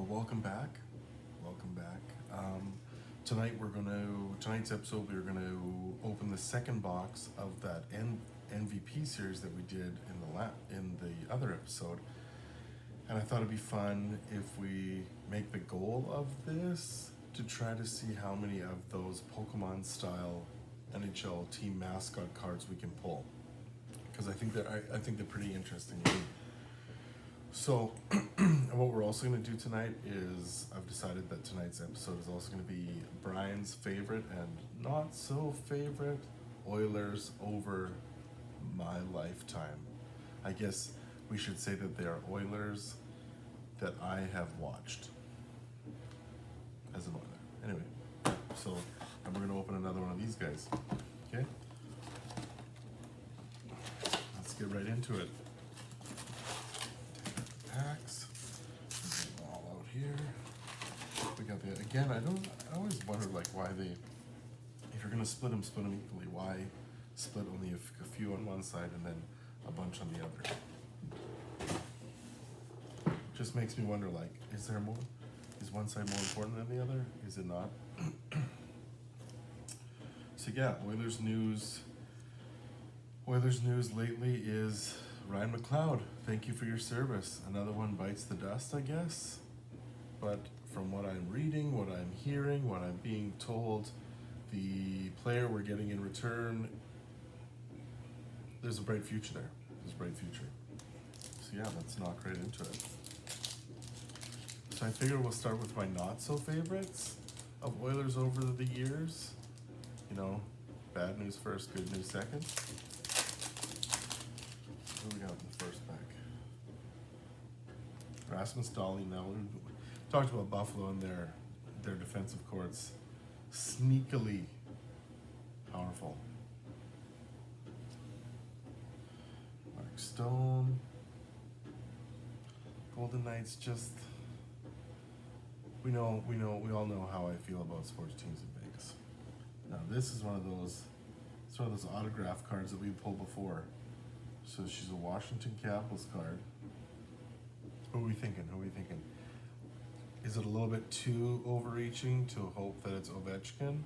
Welcome back. Welcome back. Tonight's episode, we're gonna open the second box of that MVP series that we did in the other episode, and I thought it'd be fun if we make the goal of this to try to see how many of those Pokemon style NHL team mascot cards we can pull, because I think they're pretty interesting. So, what we're also going to do tonight is I've decided that tonight's episode is also going to be Brian's favorite and not so favorite Oilers over my lifetime. I guess we should say that they are Oilers that I have watched as an Oiler. Anyway, so and we're going to open another one of these guys. Okay? Let's get right into it. Packs. All out here. We got the again. I always wondered why they, if you're gonna split them equally, why split only a few on one side and then a bunch on the other. Just makes me wonder, is there more? Is one side more important than the other? Is it not? So yeah, Oilers news. Oilers news lately is Ryan McLeod, thank you for your service. Another one bites the dust, I guess. But from what I'm reading, what I'm hearing, what I'm being told, the player we're getting in return, there's a bright future there. There's a bright future. So yeah, let's knock right into it. So I figure we'll start with my not-so-favorites of Oilers over the years. You know, bad news first, good news second. What do we got in the first pack? Rasmus Dahlin. Now we talked about Buffalo and their defensive courts, sneakily powerful. Mark Stone. Golden Knights. Just we all know how I feel about sports teams in Vegas. Now this is one of those. It's one of those autograph cards that we pulled before. So she's a Washington Capitals card. Who are we thinking? Is it a little bit too overreaching to hope that it's Ovechkin?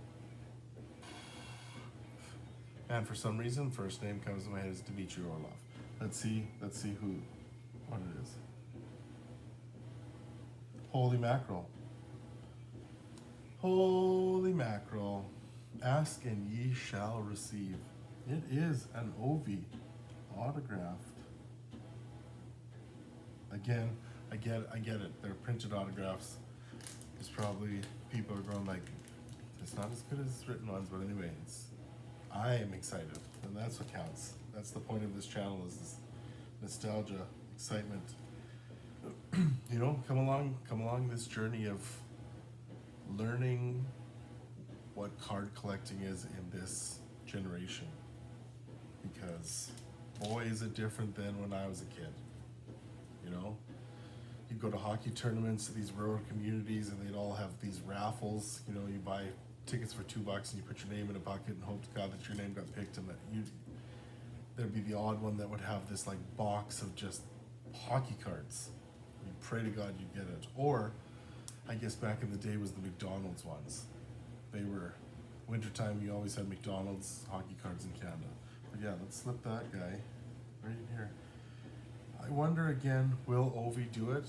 And for some reason, first name comes to my head is Dmitry Orlov. Let's see what it is. Holy mackerel. Holy mackerel. Ask and ye shall receive. It is an Ovi. Autographed. Again, I get it. They're printed autographs. There's probably people are going it's not as good as written ones, but anyway, I am excited, and that's what counts. That's the point of this channel, is this nostalgia, excitement. Come along this journey of learning what card collecting is in this generation, because boy, is it different than when I was a kid. You'd go to hockey tournaments to these rural communities and they'd all have these raffles. You buy tickets for $2 and you put your name in a bucket and hope to God that your name got picked, and that there'd be the odd one that would have this box of just hockey cards. You pray to God you'd get it. Or, I guess back in the day was the McDonald's ones. They were, wintertime you always had McDonald's hockey cards in Canada. But yeah, let's slip that guy right in here. I wonder again, will Ovi do it?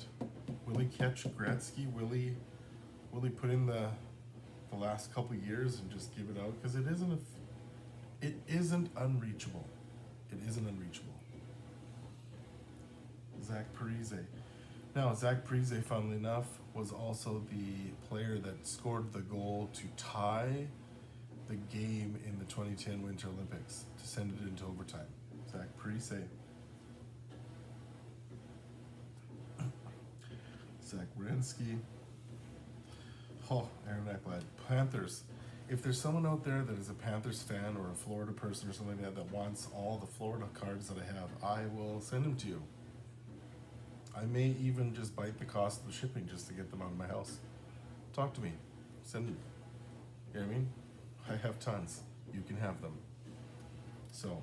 Will he catch Gretzky? Will he put in the last couple years and just give it out? Because it isn't unreachable. It isn't unreachable. Zach Parise. Now, Zach Parise, funnily enough, was also the player that scored the goal to tie the game in the 2010 Winter Olympics to send it into overtime. Zach Parise. Zach Werenski. Oh, Aaron Ekblad. Panthers. If there's someone out there that is a Panthers fan or a Florida person or something like that wants all the Florida cards that I have, I will send them to you. I may even just bite the cost of the shipping just to get them out of my house. Talk to me. Send them. You know what I mean? I have tons. You can have them. So,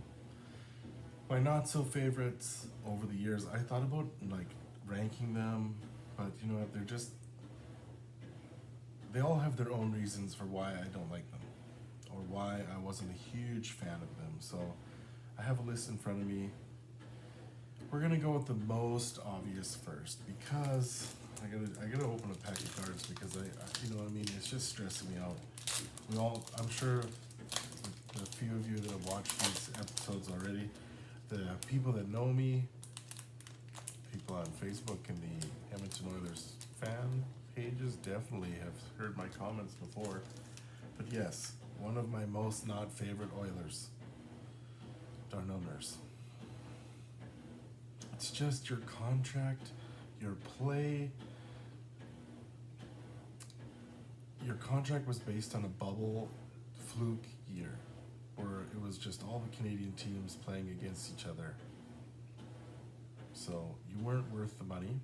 my not so favorites over the years, I thought about ranking them, but you know what, they're just they all have their own reasons for why I don't like them, or why I wasn't a huge fan of them. So I have a list in front of me. We're gonna go with the most obvious first because I gotta open a pack of cards because I you know what I mean, it's just stressing me out. I'm sure the few of you that have watched these episodes already, the people that know me, people on Facebook and the Edmonton Oilers fan pages definitely have heard my comments before. But yes, one of my most not favorite Oilers, Darnell Nurse. It's just your contract, your play. Your contract was based on a bubble fluke year where it was just all the Canadian teams playing against each other. So you weren't worth the money.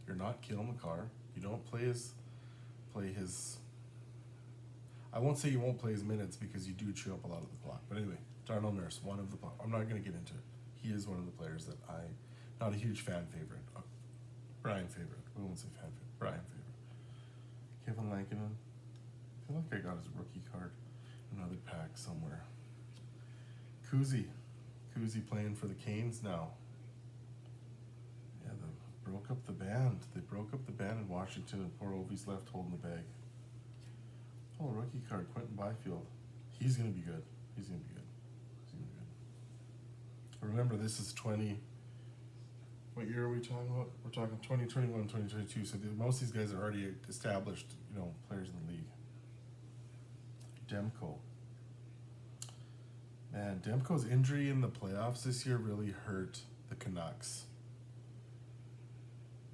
You're not Kale McCarr. You don't play his. I won't say you won't play his minutes because you do chew up a lot of the clock. But anyway, Darnell Nurse, I'm not going to get into it. He is one of the players that not a huge fan favorite. Brian favorite. We won't say fan favorite. Brian favorite. Kevin Lankinen. I feel like I got his rookie card. Another pack somewhere. Kuzi playing for the Canes now. Yeah, they broke up the band. They broke up the band in Washington, and poor Ovi's left holding the bag. Oh, rookie card, Quentin Byfield. He's gonna be good. He's gonna be good. Remember, this is 20. What year are we talking about? We're talking 2021, 2022. So most of these guys are already established, players in the league. Demko. Man, Demko's injury in the playoffs this year really hurt the Canucks.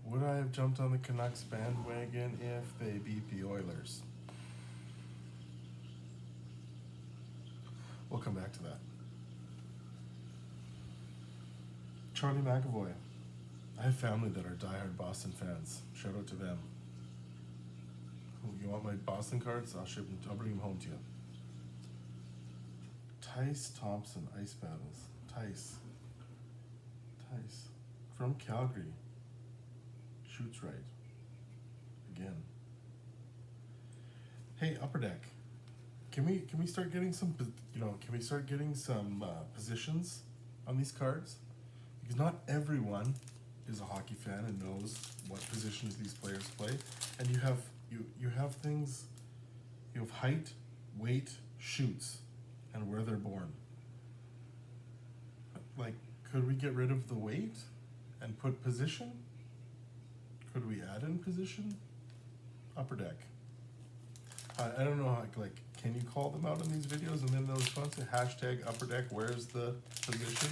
Would I have jumped on the Canucks bandwagon if they beat the Oilers? We'll come back to that. Charlie McAvoy. I have family that are diehard Boston fans. Shout out to them. You want my Boston cards? I'll bring them home to you. Tice Thompson, Ice Battles. Tice. From Calgary. Shoots right. Again. Hey, Upper Deck. Can we start getting some positions on these cards? Because not everyone is a hockey fan and knows what positions these players play, and you have things. You have height, weight, shoots, and where they're born. Like, could we get rid of the weight and put position? Could we add in position? Upper Deck. I don't know how, can you call them out in these videos and then they'll respond to hashtag Upper Deck, where's the position?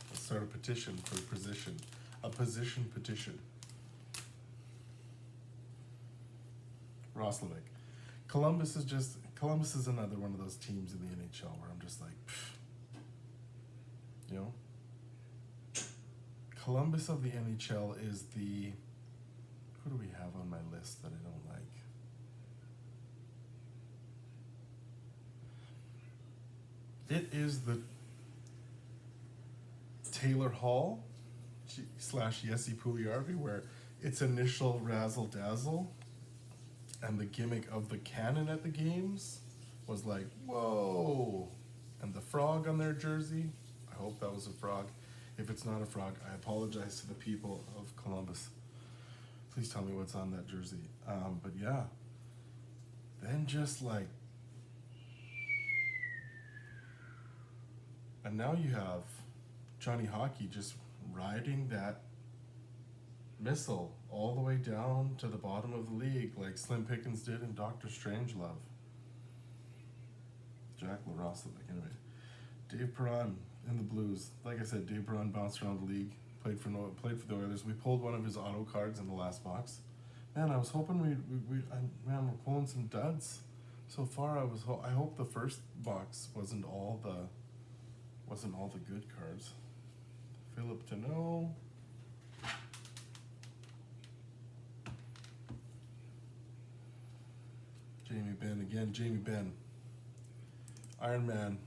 Let's start a petition for position. A position petition. Roslovic. Columbus is another one of those teams in the NHL where I'm just like, Columbus of the NHL is the, who do we have on my list that I don't like? It is the Taylor Hall / Yessi Pugliarvi, where its initial razzle dazzle and the gimmick of the cannon at the games was like, whoa, and the frog on their jersey. I hope that was a frog. If it's not a frog, I apologize to the people of Columbus. Please tell me what's on that jersey. But yeah, then just like, and now you have Johnny Hockey just riding that missile all the way down to the bottom of the league, like Slim Pickens did in Dr. Strangelove. Jack LaRoslovic, anyway. Dave Perron in the Blues. Like I said, Dave Perron bounced around the league, played for the Oilers. We pulled one of his auto cards in the last box. Man, I was hoping we're pulling some duds. So far, I hope the first box wasn't all the good cards. Philip Deneau. Jamie Benn again. Jamie Benn. Iron Man.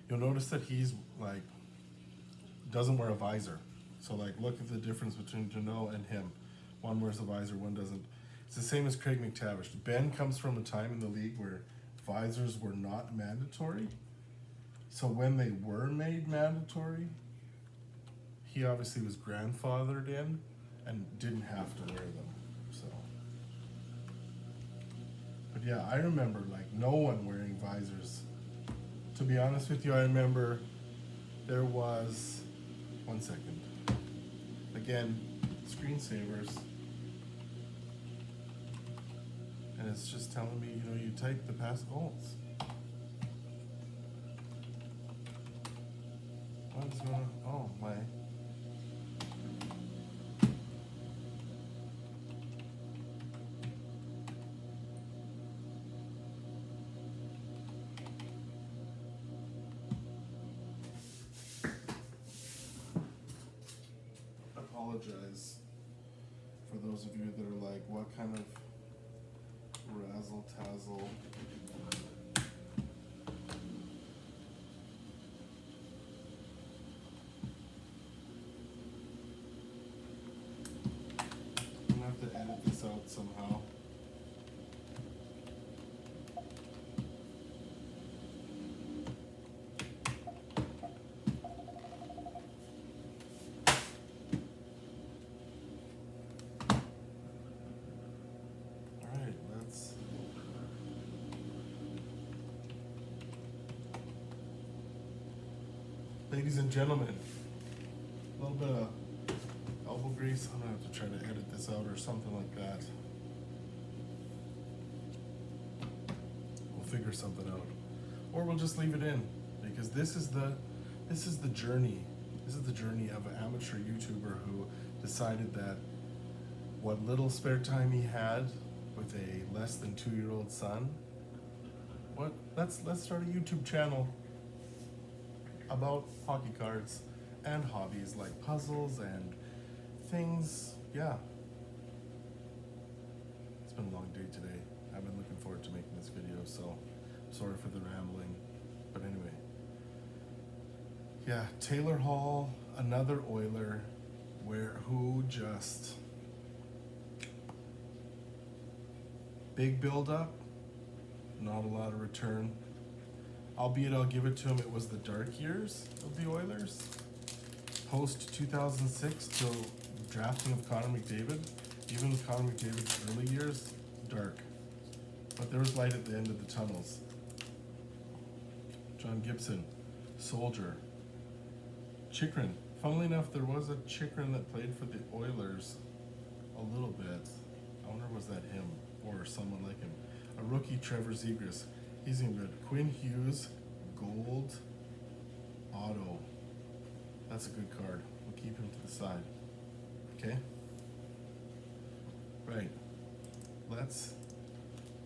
You'll notice that he's like doesn't wear a visor. So like, look at the difference between Deneau and him. One wears a visor, one doesn't. It's the same as Craig McTavish. Ben comes from a time in the league where visors were not mandatory. So when they were made mandatory, he obviously was grandfathered in and didn't have to wear them. So, but yeah, I remember like no one wearing visors. To be honest with you, I remember there was, one second, again, screensavers, and it's just telling me, you know, you type the past goals. What is going on? Oh, my. Apologize for those of you that are like, what kind of razzle tazzle? I'm gonna have to edit this out somehow. Ladies and gentlemen, a little bit of elbow grease. I'm gonna have to try to edit this out or something like that. We'll figure something out, or we'll just leave it in, because this is the journey. This is the journey of an amateur YouTuber who decided that what little spare time he had with a less than 2-year-old son, let's start a YouTube channel about hockey cards and hobbies like puzzles and things. Yeah, it's been a long day today. I've been looking forward to making this video, so sorry for the rambling, but anyway, yeah, Taylor Hall, another Oiler who just big build up, not a lot of return. Albeit I'll give it to him, it was the dark years of the Oilers. Post 2006 till drafting of Connor McDavid. Even Connor McDavid's early years, dark. But there was light at the end of the tunnels. John Gibson, Soldier. Chikrin. Funnily enough, there was a Chikrin that played for the Oilers a little bit. I wonder, was that him or someone like him? A rookie, Trevor Zegras. He's in good. Quinn Hughes, gold, auto. That's a good card. We'll keep him to the side. Okay? Right. Let's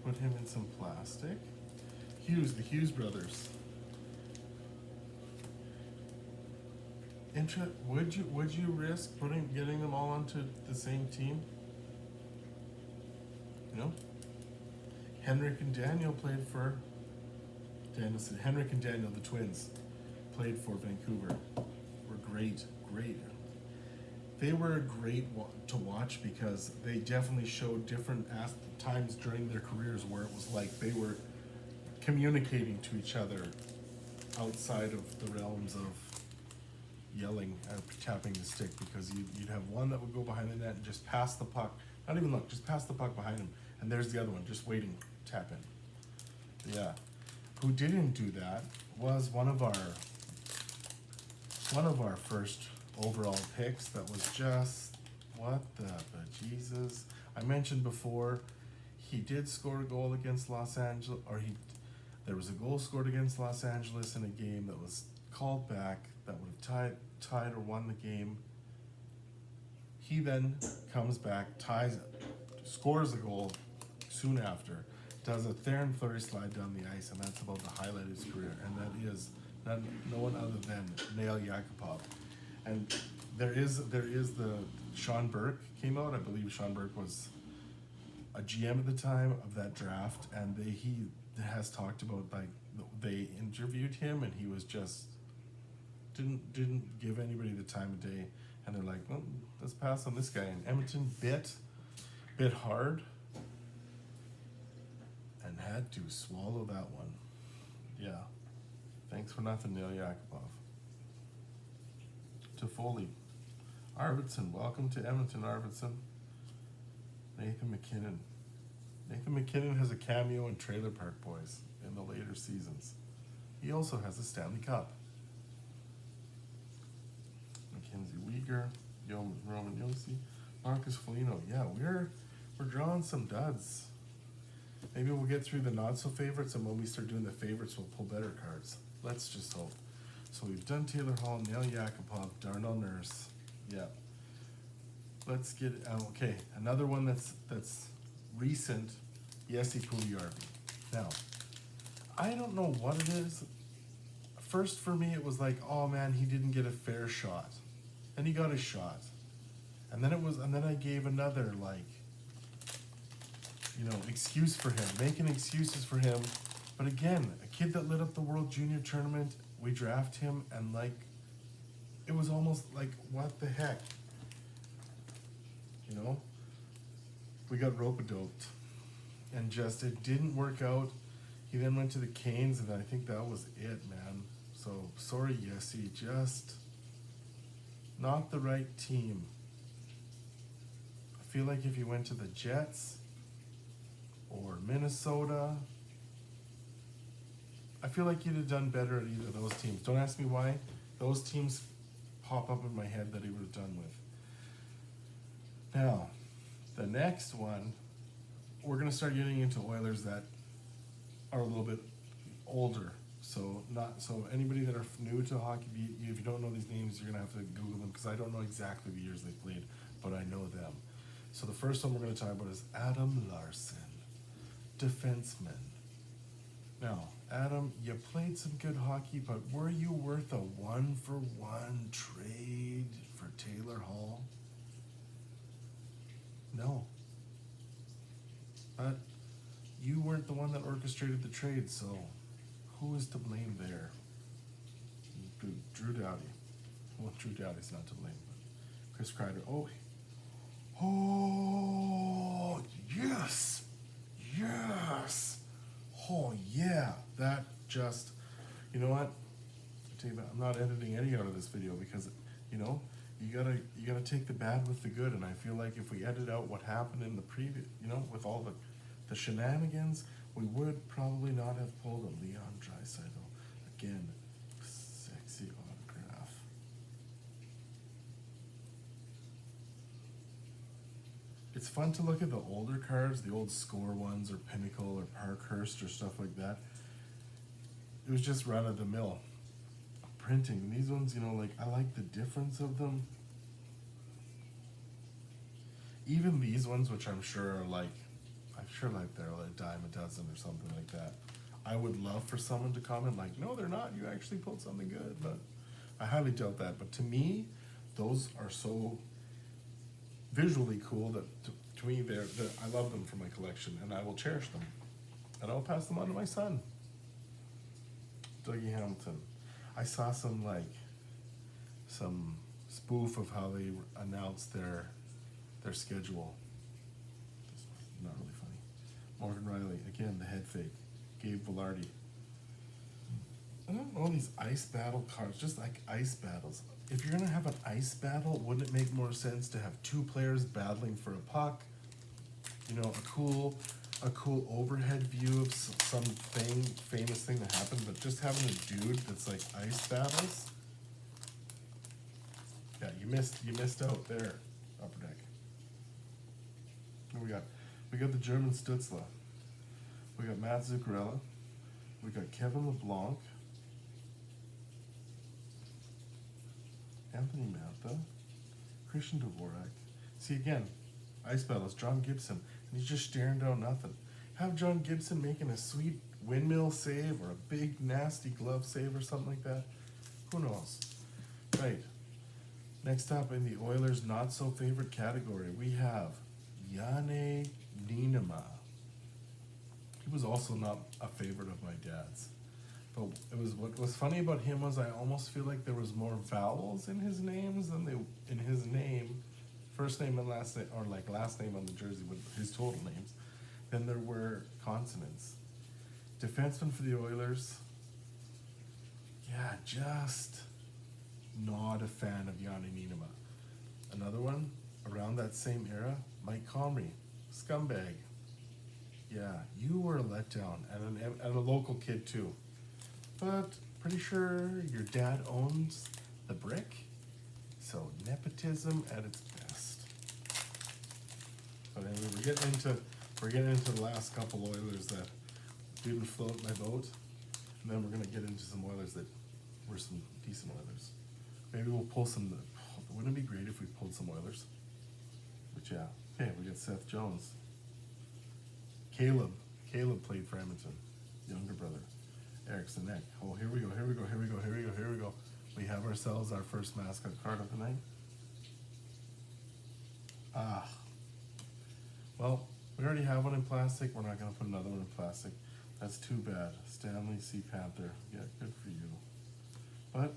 put him in some plastic. Hughes, the Hughes brothers. Would you risk getting them all onto the same team? You know? Henrik and Daniel played for Henrik and Daniel, the twins, played for Vancouver. Were great. They were great to watch because they definitely showed different times during their careers where it was like they were communicating to each other outside of the realms of yelling and tapping the stick, because you'd have one that would go behind the net and just pass the puck, not even look, just pass the puck behind him, and there's the other one just waiting, tap in. Yeah. Who didn't do that was one of our first overall picks that was just, what the Jesus. I mentioned before, he did score a goal against Los Angeles, there was a goal scored against Los Angeles in a game that was called back that would have tied or won the game. He then comes back, ties it, scores a goal soon after, does a Theron Fleury slide down the ice, and that's about the highlight of his career, and that is no one other than Nail Yakupov. And there is the Sean Burke came out. I believe Sean Burke was a GM at the time of that draft, and he has talked about, like, they interviewed him and he was just didn't give anybody the time of day, and they're like, well, let's pass on this guy. And Edmonton bit hit hard and had to swallow that one. Yeah. Thanks for nothing, Neil Yakupov. Toffoli. Arvidsson. Welcome to Edmonton, Arvidsson. Nathan McKinnon. Nathan McKinnon has a cameo in Trailer Park Boys in the later seasons. He also has a Stanley Cup. Mackenzie Weegar. Roman Yossi. Marcus Foligno. Yeah, we're drawing some duds. Maybe we'll get through the not-so-favorites, and when we start doing the favorites, we'll pull better cards. Let's just hope. So we've done Taylor Hall, Neil Yakupov, Darnell Nurse. Yeah. Let's get, okay, another one that's recent, Jesse Puljujärvi. Now, I don't know what it is. First for me, it was like, oh man, he didn't get a fair shot. Then he got a shot. And then I gave another, like, excuse for him, making excuses for him. But again, a kid that lit up the World Junior Tournament, we draft him, and like, it was almost like, what the heck? We got rope-a-doped, and just, it didn't work out. He then went to the Canes, and I think that was it, man. So, sorry, Jesse, just not the right team. I feel like if you went to the Jets or Minnesota, I feel like you'd have done better at either of those teams. Don't ask me why. Those teams pop up in my head that he would have done with. Now, the next one, we're going to start getting into Oilers that are a little bit older. So anybody that are new to hockey, if you don't know these names, you're going to have to Google them, because I don't know exactly the years they played, but I know them. So the first one we're going to talk about is Adam Larsson, defenseman. Now, Adam, you played some good hockey, but were you worth a 1-for-1 trade for Taylor Hall? No. But you weren't the one that orchestrated the trade, so who is to blame there? Drew Doughty. Well, Drew Doughty's not to blame, but Chris Kreider. Oh, yes! Yes! Oh, yeah! That just, you know what? I tell you what, I'm not editing any out of this video, because, you gotta take the bad with the good, and I feel like if we edit out what happened in the previous, with all the shenanigans, we would probably not have pulled him. Leon Draisaitl, again, sexy autograph. It's fun to look at the older cards, the old Score ones, or Pinnacle, or Parkhurst, or stuff like that. It was just run of the mill printing. These ones, I like the difference of them. Even these ones, which I'm sure they're like a dime a dozen or something like that. I would love for someone to comment like, no, they're not. You actually pulled something good, but I highly doubt that. But to me, those are so visually cool that to me, I love them for my collection, and I will cherish them, and I'll pass them on to my son. Dougie Hamilton. I saw some spoof of how they announced their schedule. Not really funny. Morgan Riley, again, the head fake. Gabe Velarde. I don't know, these ice battle cards, just like ice battles. If you're gonna have an ice battle, wouldn't it make more sense to have two players battling for a puck? A cool overhead view of something famous thing that happened, but just having a dude that's like ice battles. Yeah, you missed out there, Upper Deck. What we got? We got the German Stutzla. We got Matt Zuccarello. We got Kevin LeBlanc. Anthony Mantha. Christian Dvorak. See, again, ice battles, John Gibson. And he's just staring down nothing. Have John Gibson making a sweet windmill save or a big nasty glove save or something like that. Who knows? Right. Next up in the Oilers not so favorite category, we have Janne Niinema. He was also not a favorite of my dad's. But what was funny about him was I almost feel like there was more vowels in his names than in his name first name and last name, or like last name on the jersey with his total names. Then there were consonants. Defenseman for the Oilers. Yeah, just not a fan of Yanni Nienema. Another one around that same era, Mike Comrie, scumbag. Yeah, you were a letdown, and a local kid too. But pretty sure your dad owns the brick, so nepotism at its best. But anyway, we're getting into the last couple Oilers that didn't float my boat, and then we're gonna get into some Oilers that were some decent Oilers. Maybe we'll pull some. Wouldn't it be great if we pulled some Oilers? But yeah, okay, we got Seth Jones. Caleb played for Edmonton, younger brother. Eric Sinek. Oh, here we go. We have ourselves our first mascot card of the night. Well, we already have one in plastic. We're not going to put another one in plastic. That's too bad. Stanley C. Panther. Yeah, good for you. But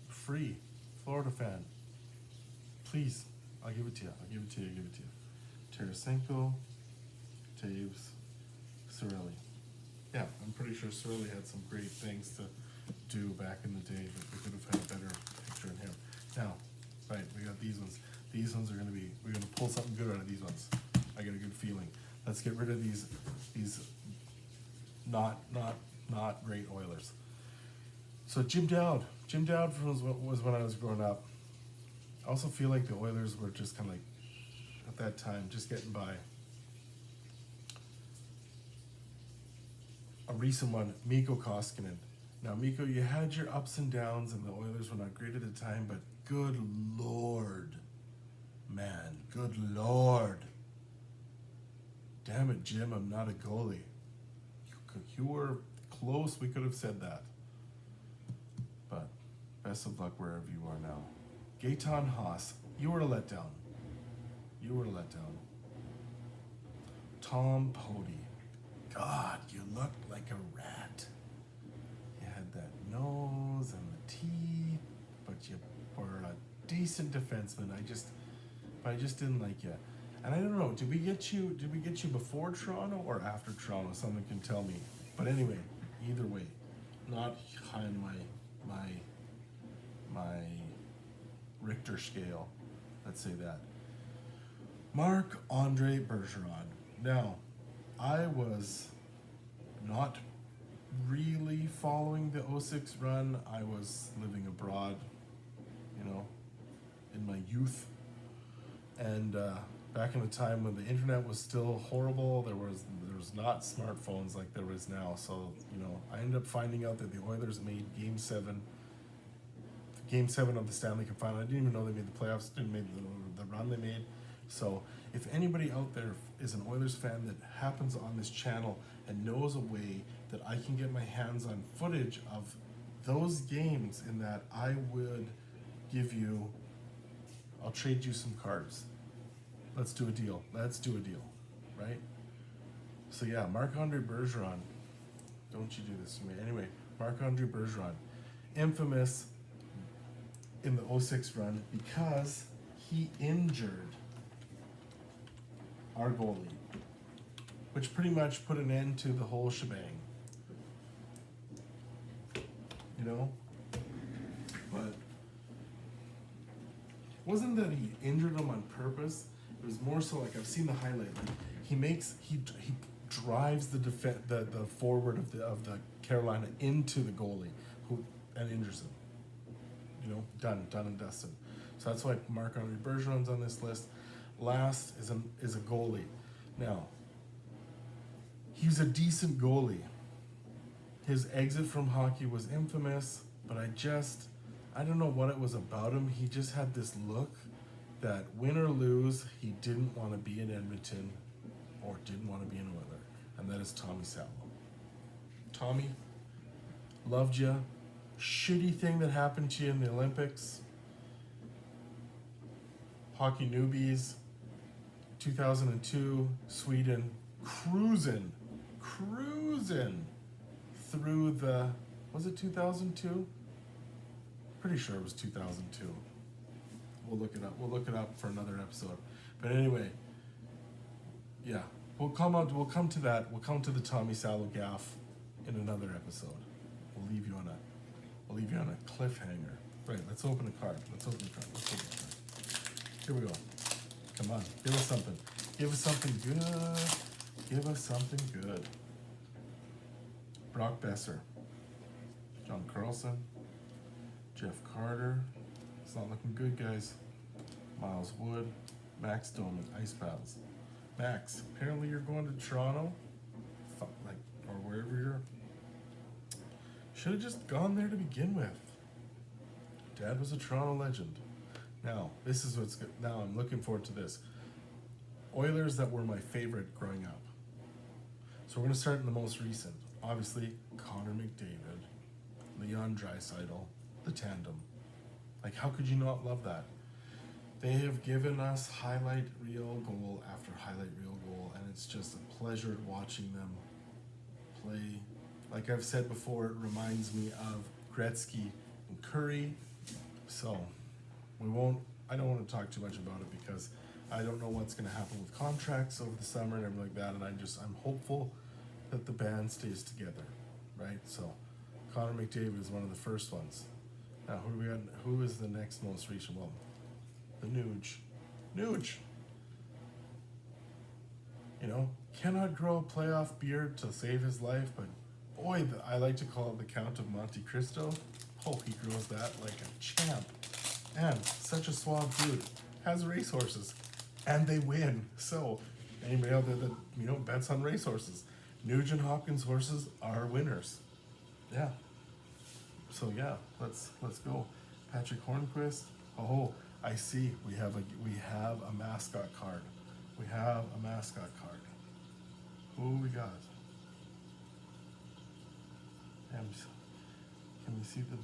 free. Florida fan. Please, I'll give it to you. Tarasenko, Taves, Cirelli. Yeah, I'm pretty sure Cirelli had some great things to do back in the day, but we could have had a better picture in here. Now, right, we got these ones. These ones we're gonna pull something good out of these ones. I get a good feeling. Let's get rid of these not great Oilers. So Jim Dowd was when I was growing up. I also feel like the Oilers were just kind of like, at that time, just getting by. A recent one, Mikko Koskinen. Now, Mikko, you had your ups and downs, and the Oilers were not great at the time, but good Lord, man, good Lord. Damn it, Jim, I'm not a goalie. You were close, we could have said that. But best of luck wherever you are now. Gaetan Haas, you were a letdown. Tom Pody. God, you looked like a rat. You had that nose and the teeth, but you were a decent defenseman. I just didn't like you. And I don't know, did we get you before Toronto or after Toronto? Someone can tell me. But anyway, either way, not high on my Richter scale. Let's say that. Marc-Andre Bergeron. Now, I was not really following the 06 run. I was living abroad, in my youth. And back in the time when the internet was still horrible, there was not smartphones like there is now. So, I ended up finding out that the Oilers made Game 7 of the Stanley Cup Final. I didn't even know they made the playoffs, didn't make the run they made. So if anybody out there is an Oilers fan that happens on this channel and knows a way that I can get my hands on footage of those games, in that I would I'll trade you some cards. Let's do a deal, right? So yeah, Marc-Andre Bergeron. Don't you do this to me. Anyway, Marc-Andre Bergeron. Infamous in the 06 run because he injured our goalie, which pretty much put an end to the whole shebang. But it wasn't that he injured him on purpose. It was more so like, I've seen the highlight. He drives the forward of the Carolina into the goalie and injures him. Done and dusted. So that's why Marc-Andre Bergeron's on this list. Last is a goalie. Now, he's a decent goalie. His exit from hockey was infamous, but I don't know what it was about him. He just had this look that win or lose, he didn't want to be in Edmonton or didn't want to be in Oilers, and that is Tommy Salo. Tommy, loved you. Shitty thing that happened to you in the Olympics. Hockey newbies, 2002, Sweden, cruising through was it 2002? Pretty sure it was 2002. We'll look it up. We'll look it up for another episode. But anyway, yeah, we'll come to that. We'll come to the Tommy Salo gaff in another episode. We'll leave you on a cliffhanger. Right. Let's open a card. Here we go. Come on. Give us something. Give us something good. Brock Besser. John Carlson. Jeff Carter. It's not looking good, guys. Miles Wood. Max Doman. Ice Battles. Max, apparently you're going to Toronto. Or wherever you're. Should have just gone there to begin with. Dad was a Toronto legend. Now, this is what's good. Now I'm looking forward to this. Oilers that were my favorite growing up. So we're going to start in the most recent. Obviously, Connor McDavid, Leon Draisaitl, the tandem. Like, how could you not love that? They have given us highlight reel goal after highlight reel goal, and it's just a pleasure watching them play. Like I've said before, it reminds me of Gretzky and Curry. So I don't want to talk too much about it because I don't know what's going to happen with contracts over the summer and everything like that, and I'm hopeful that the band stays together, right? So Connor McDavid is one of the first ones. Now, who do we got? Who is the next most recent? Well, the Nuge. You know, cannot grow a playoff beard to save his life, but boy, I like to call it the Count of Monte Cristo. Oh, he grows that like a champ. And such a suave dude. Has racehorses. And they win. So, anybody out there that, bets on racehorses, Nugent Hopkins horses are winners. Yeah. So yeah, let's go. Patrick Hornquist. Oh, I see. We have a mascot card. Who we got? Can we see the?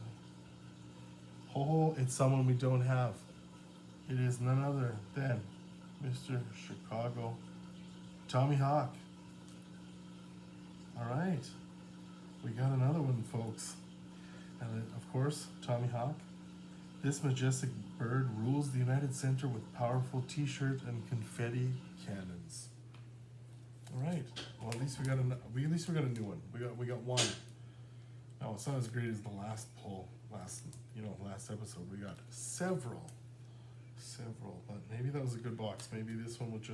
Oh, it's someone we don't have. It is none other than Mr. Chicago, Tommy Hawk. All right, we got another one, folks. And of course, Tommy Hawk. This majestic bird rules the United Center with powerful T-shirt and confetti cannons. All right. Well, at least we got a new one. We got one. No, it's not as great as the last poll, last episode. We got several, but maybe that was a good box. Maybe this one would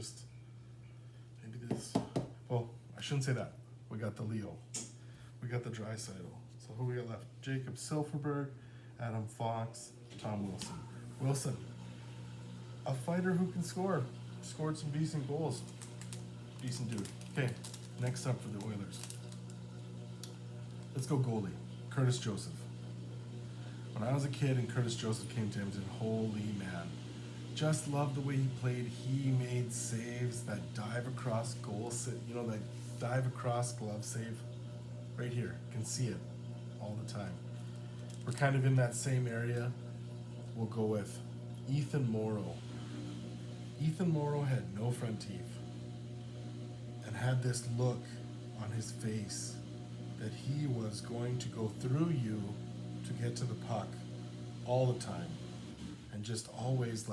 well, I shouldn't say that. We got the Leo. We got the Draisaitl. So who we got left? Jacob Silfverberg, Adam Fox, Tom Wilson. Wilson, a fighter who can score. Scored some decent goals. Decent dude. Okay, next up for the Oilers. Let's go goalie. Curtis Joseph. When I was a kid and Curtis Joseph came to Edmonton, holy man. Just loved the way he played. He made saves, that dive across goal, that dive across glove save. Right here, can see it all the time. We're kind of in that same area. We'll go with Ethan Morrow. Ethan Morrow had no front teeth and had this look on his face that he was going to go through you to get to the puck all the time. And just always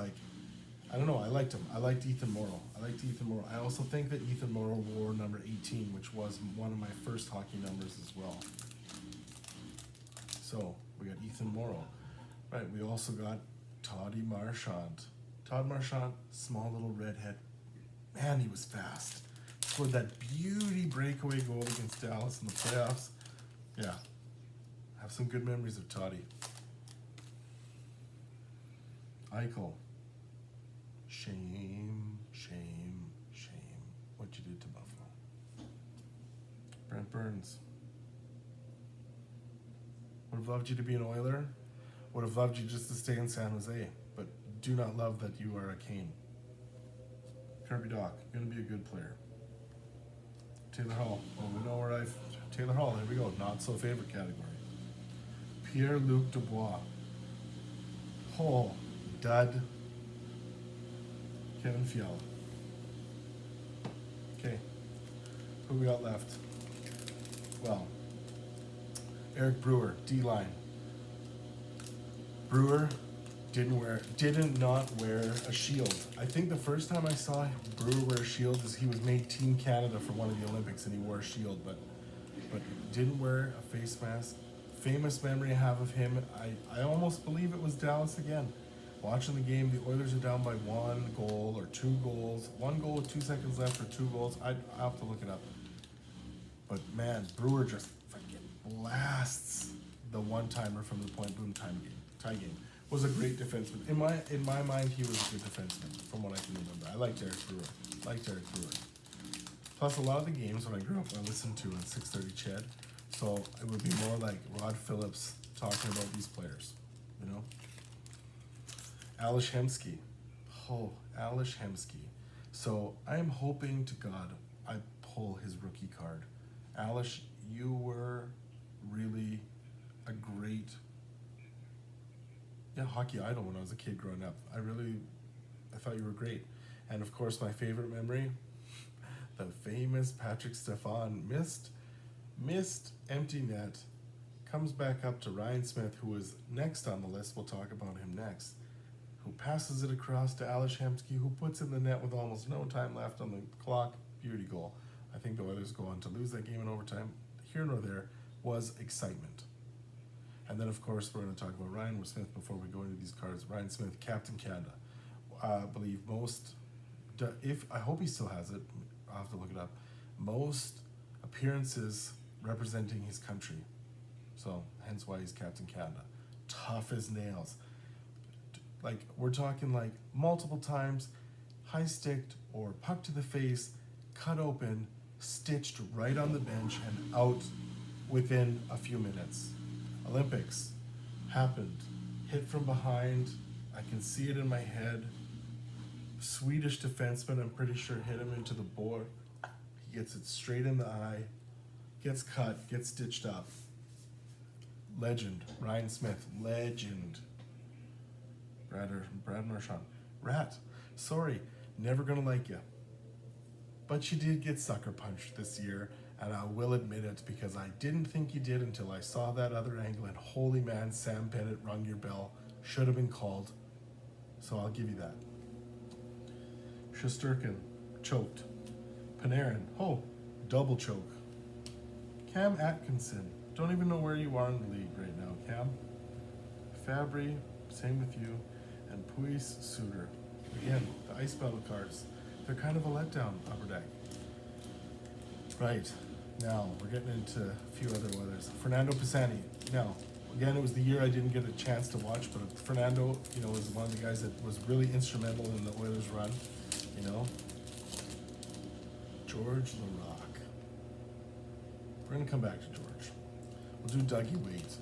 I don't know, I liked him. I liked Ethan Morrow. I also think that Ethan Morrow wore number 18, which was one of my first hockey numbers as well. So, we got Ethan Morrow. Right, we also got Toddy Marchand. Todd Marchand, small little redhead. Man, he was fast. Scored that beauty breakaway goal against Dallas in the playoffs. Yeah, have some good memories of Toddy. Eichel. Shame, shame, shame. What you did to Buffalo. Brent Burns. Would have loved you to be an Oiler. Would have loved you just to stay in San Jose. But do not love that you are a Kane. Kirby Doc, gonna be a good player. Taylor Hall. Well, we know where Taylor Hall, there we go. Not so favorite category. Pierre-Luc Dubois. Oh, dud. Kevin Fiala. Okay. Who we got left? Well, Eric Brewer, D-line. Brewer, did not wear a shield. I think the first time I saw Brewer wear a shield is he was made Team Canada for one of the Olympics and he wore a shield, but didn't wear a face mask. Famous memory I have of him, I almost believe it was Dallas again. Watching the game, the Oilers are down by 1 goal or 2 goals. 1 goal with 2 seconds left or 2 goals. I'll have to look it up. But man, Brewer just freaking blasts the one-timer from the point boom tie game. Was a great defenseman. In my mind, he was a good defenseman, from what I can remember. I liked Eric Brewer. Plus, a lot of the games when I grew up, I listened to on 6:30 Ched, so it would be more like Rod Phillips talking about these players, you know? Alish Hemsky. Oh, Alish Hemsky. So I am hoping to God I pull his rookie card. Alish, you were really a great hockey idol when I was a kid growing up. I thought you were great. And of course, my favorite memory, the famous Patrick Stefan missed empty net, comes back up to Ryan Smith, who was next on the list. We'll talk about him next. Who passes it across to Alish Hemsky, who puts in the net with almost no time left on the clock. Beauty goal. I think the Oilers go on to lose that game in overtime. Here nor there was excitement. And then, of course, we're going to talk about Ryan Smith before we go into these cards. Ryan Smith, Captain Canada. I believe I hope he still has it. I'll have to look it up. Most appearances representing his country. So, hence why he's Captain Canada. Tough as nails. Like, we're talking like multiple times, high sticked or puck to the face, cut open, stitched right on the bench and out within a few minutes. Olympics happened. Hit from behind. I can see it in my head. Swedish defenseman, I'm pretty sure, hit him into the board. He gets it straight in the eye. Gets cut. Gets stitched up. Legend. Ryan Smith. Legend. Brad Marchand. Rat. Sorry. Never gonna like you. But you did get sucker punched this year. And I will admit it because I didn't think you did until I saw that other angle. And holy man, Sam Bennett rung your bell. Should have been called. So I'll give you that. Shesterkin, choked. Panarin, double choke. Cam Atkinson, don't even know where you are in the league right now, Cam. Fabry, same with you. And Puis Suter. Again, the ice battle cards. They're kind of a letdown, Upper Deck. Right, now we're getting into a few other weathers. Fernando Pisani. Now, again, it was the year I didn't get a chance to watch, but Fernando, was one of the guys that was really instrumental in the Oilers' run. George LaRock. We're gonna come back to George. We'll do Dougie Waite.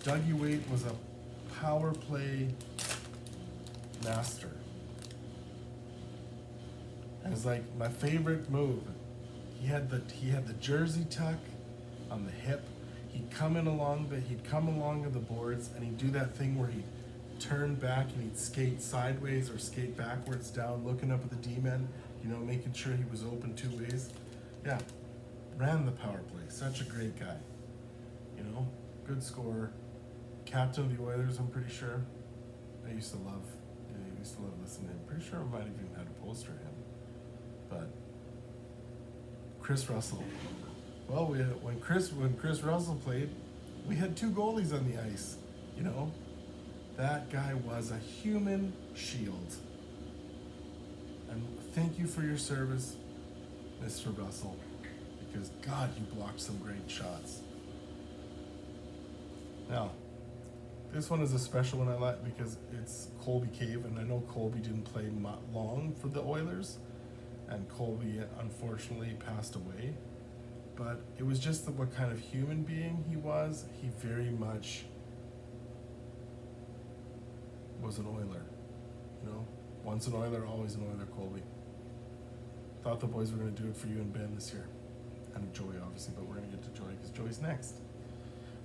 Dougie Waite was a power play master. And it's like my favorite move. He had the jersey tuck on the hip. He'd come along the boards and he'd do that thing where he'd turn back and he'd skate sideways or skate backwards down, looking up at the D-men, making sure he was open 2 ways. Yeah, ran the power play. Such a great guy. Good scorer. Captain of the Oilers, I'm pretty sure. I used to love listening to him. Pretty sure I might have even had a poster of him. But Chris Russell. Well, when Chris Russell played, we had 2 goalies on the ice. That guy was a human shield. And thank you for your service, Mr. Russell, because God, you blocked some great shots. Now, this one is a special one I like because it's Colby Cave, and I know Colby didn't play long for the Oilers, and Colby unfortunately passed away. But it was just what kind of human being he was. He very much was an Oiler. Once an Oiler, always an Oiler, Colby. Thought the boys were going to do it for you and Ben this year. And Joey, obviously, but we're going to get to Joey because Joey's next.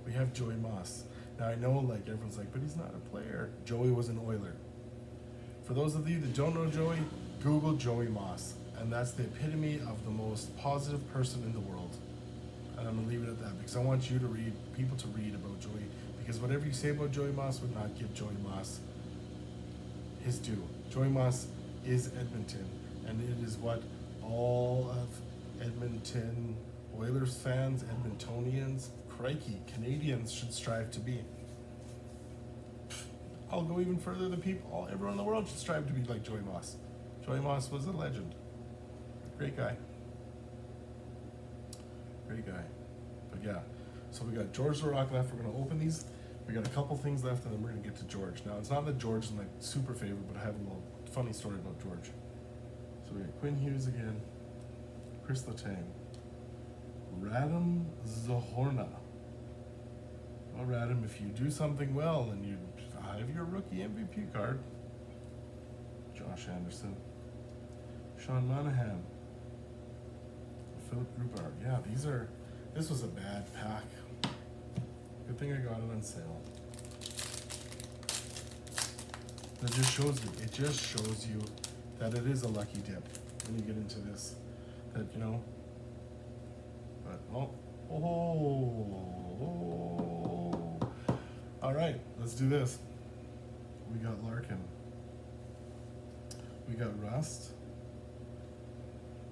We have Joey Moss. Now, I know, everyone's like, but he's not a player. Joey was an Oiler. For those of you that don't know Joey, Google Joey Moss. And that's the epitome of the most positive person in the world. And I'm going to leave it at that because I want you to people to read about Joey. Because whatever you say about Joey Moss would not give Joey Moss his due. Joey Moss is Edmonton, and it is what all of Edmonton Oilers fans, Edmontonians, crikey, Canadians should strive to be. I'll go even further. Everyone in the world should strive to be like Joey Moss. Joey Moss was a legend. Great guy. Great guy. But yeah, so we got George the Rock left. We're going to open these. We got a couple things left, and then we're going to get to George. Now, it's not that George is my super favorite, but I have a little funny story about George. So we got Quinn Hughes again, Chris Letang, Radim Zahorna. Well, Radim, if you do something well and you have your rookie MVP card, Josh Anderson, Sean Monahan, Philip Grubauer. Yeah, this was a bad pack. Good thing I got it on sale. It just shows you that it is a lucky dip when you get into this. That, but all right, let's do this. We got Larkin. We got Rust.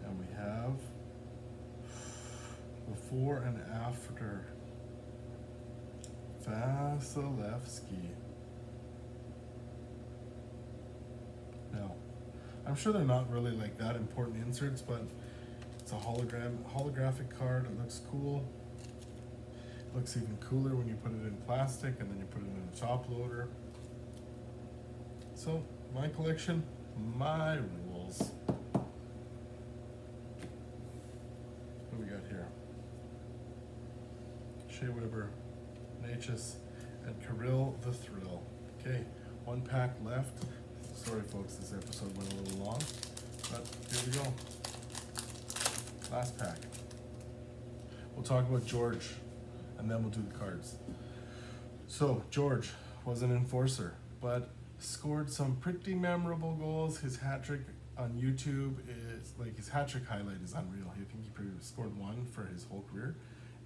And we have before and after Vasilevsky. Now, I'm sure they're not really like that important inserts, but it's a holographic card. It looks cool. It looks even cooler when you put it in plastic and then you put it in a top loader. So, my collection, my rules. What do we got here? Shea Weber, Natchez, and Kirill the Thrill. Okay, one pack left. Sorry folks, this episode went a little long, but here we go. Last pack. We'll talk about George, and then we'll do the cards. So, George was an enforcer, but scored some pretty memorable goals. His hat trick on YouTube is, like, his hat trick highlight is unreal. I think he pretty scored one for his whole career,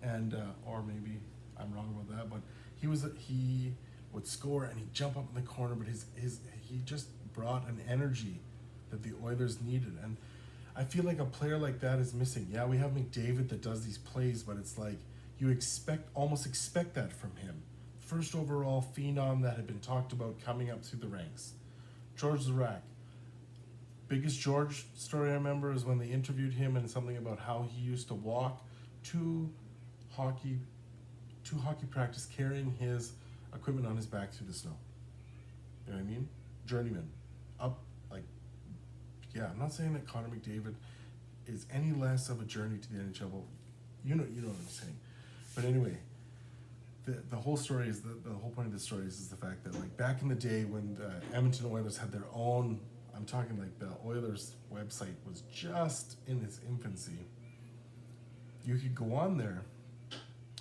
and or maybe I'm wrong about that, but he would score and he'd jump up in the corner, but he just brought an energy that the Oilers needed, and I feel like a player like that is missing. Yeah, we have McDavid that does these plays, but it's like you almost expect that from him. First overall phenom that had been talked about coming up through the ranks. George Zarac. Biggest George story I remember is when they interviewed him and something about how he used to walk to hockey practice carrying his equipment on his back through the snow. You know what I mean? Journeyman. Up, like, yeah, I'm not saying that Connor McDavid is any less of a journey to the NHL, but you know what I'm saying. But anyway, the whole story is, the whole point of this story is the fact that, like, back in the day when the Edmonton Oilers had their own, I'm talking like the Oilers website was just in its infancy, you could go on there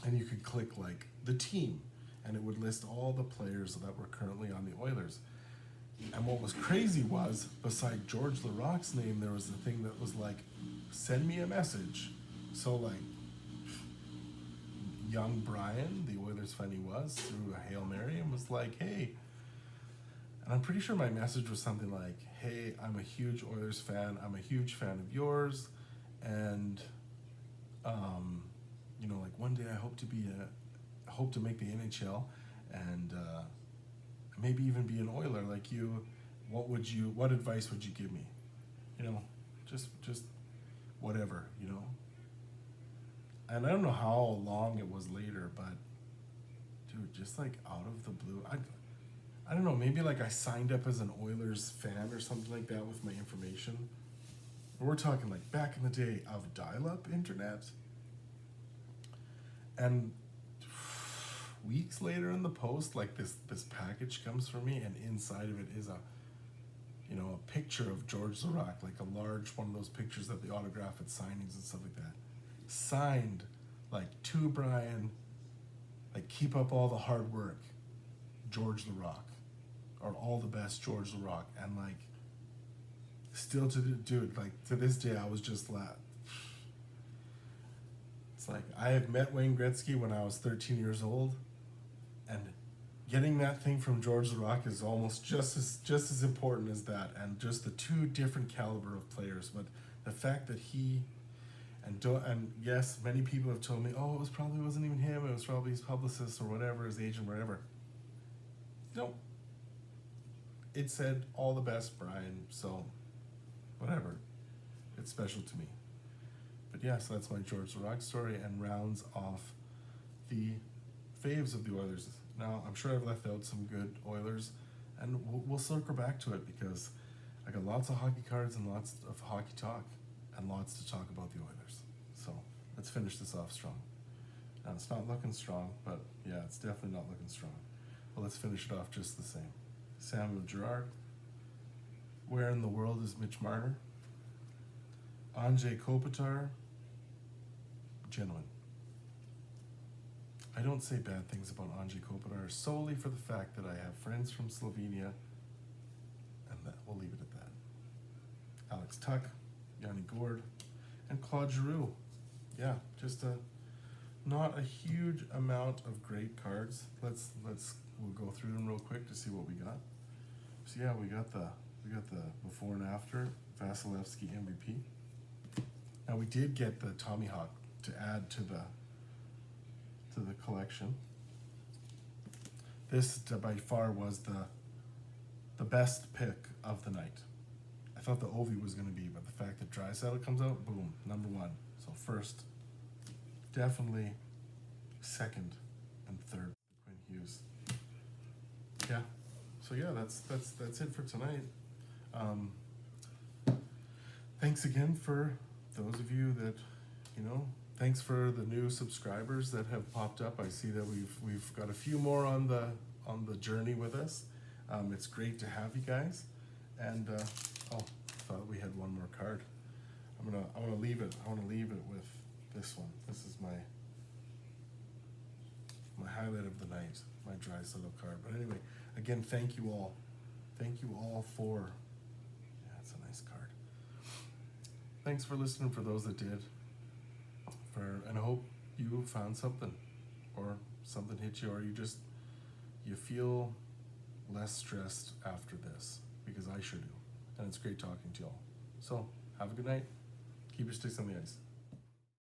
and you could click like the team and it would list all the players that were currently on the Oilers. And what was crazy was, beside George LaRocque's name, there was a thing that was like, send me a message. So like, young Brian, the Oilers fan he was, threw a Hail Mary and was like, hey, and I'm pretty sure my message was something like, hey, I'm a huge Oilers fan, I'm a huge fan of yours, and like one day I hope to make the NHL, and maybe even be an Oiler like you. What advice would you give me? Just whatever, And I don't know how long it was later, but dude, just like out of the blue, I don't know, maybe like I signed up as an Oilers fan or something like that with my information. We're talking like back in the day of dial-up internet. And weeks later in the post, like this package comes for me, and inside of it is a picture of George Zarac, like a large one of those pictures that they autograph at signings and stuff like that. Signed, like, to Brian, like, keep up all the hard work, George Zarac, or all the best, George Zarac. And like, still to this day, I was just it's like, I have met Wayne Gretzky when I was 13 years old, and getting that thing from George the Rock is almost just as important as that, and just the two different caliber of players. But the fact that he and yes, many people have told me, oh, it was probably wasn't even him. It was probably his publicist or whatever, his agent, whatever. No, it said all the best, Brian. So, whatever. It's special to me. But yeah, so that's my George the Rock story, and rounds off the faves of the Oilers. Now, I'm sure I've left out some good Oilers, and we'll circle back to it because I got lots of hockey cards and lots of hockey talk, and lots to talk about the Oilers. So let's finish this off strong. Now, it's not looking strong, but yeah, it's definitely not looking strong. But let's finish it off just the same. Samuel Girard. Where in the world is Mitch Marner? Anze Kopitar. Genuine. I don't say bad things about Anze Kopitar solely for the fact that I have friends from Slovenia, and that we'll leave it at that. Alex Tuck, Yanni Gord, and Claude Giroux. Yeah, just not a huge amount of great cards. We'll go through them real quick to see what we got. So yeah, we got the before and after Vasilevsky MVP. Now we did get the Tommy Hawk to add to the collection. This by far was the best pick of the night. I thought the Ovi was going to be, but the fact that Draisaitl comes out, boom, number one. So first, definitely second, and third, Quinn Hughes. Yeah. So yeah, that's it for tonight. Thanks again for those of you that, thanks for the new subscribers that have popped up. I see that we've got a few more on the journey with us. It's great to have you guys. And thought we had one more card. I want to leave it with this one. This is my highlight of the night, my Draisaitl card. But anyway, again, thank you all. Thank you all for. Yeah, it's a nice card. Thanks for listening. For those that did. And I hope you found something, or something hit you, or you feel less stressed after this, because I sure do. And it's great talking to you all. So have a good night. Keep your sticks on the ice.